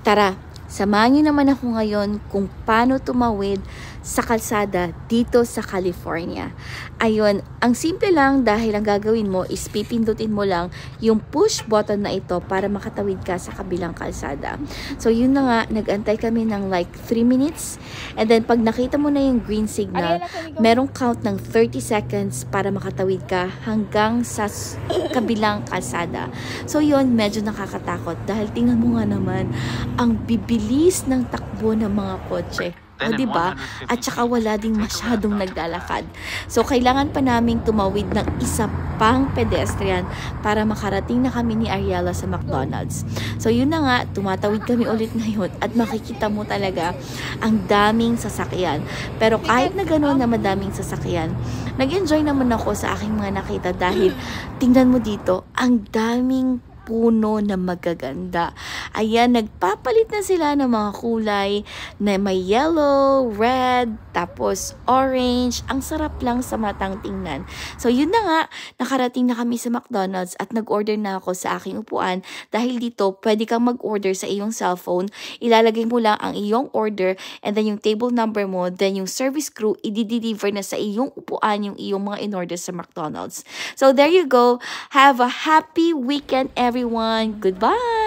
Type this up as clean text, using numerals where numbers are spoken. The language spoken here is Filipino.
Tara, samahan niyo naman ako ngayon kung paano tumawid sa kalsada dito sa California. Ayun, ang simple lang dahil ang gagawin mo is pipindutin mo lang yung push button na ito para makatawid ka sa kabilang kalsada. So yun na nga, nag-antay kami ng like 3 minutes and then pag nakita mo na yung green signal, merong count ng 30 seconds para makatawid ka hanggang sa kabilang kalsada. So yun, medyo nakakatakot dahil tingnan mo nga naman ang bibilis ng takbo ng mga kotse. O diba? At saka wala ding masyadong naglalakad. So kailangan pa naming tumawid ng isa pang pedestrian para makarating na kami ni Ariela sa McDonald's. So yun na nga, tumatawid kami ulit ngayon at makikita mo talaga ang daming sasakyan. Pero kahit na gano'n na madaming sasakyan, nag-enjoy naman ako sa aking mga nakita dahil tingnan mo dito, ang daming puno na magaganda. Ayan, nagpapalit na sila ng mga kulay na may yellow, red, tapos orange. Ang sarap lang sa matang tingnan. So, yun na nga, nakarating na kami sa McDonald's at nag-order na ako sa aking upuan. Dahil dito, pwede kang mag-order sa iyong cellphone. Ilalagay mo lang ang iyong order and then yung table number mo, then yung service crew, i-deliver na sa iyong upuan yung iyong mga in-order sa McDonald's. So, there you go. Have a happy weekend, everyone. Goodbye!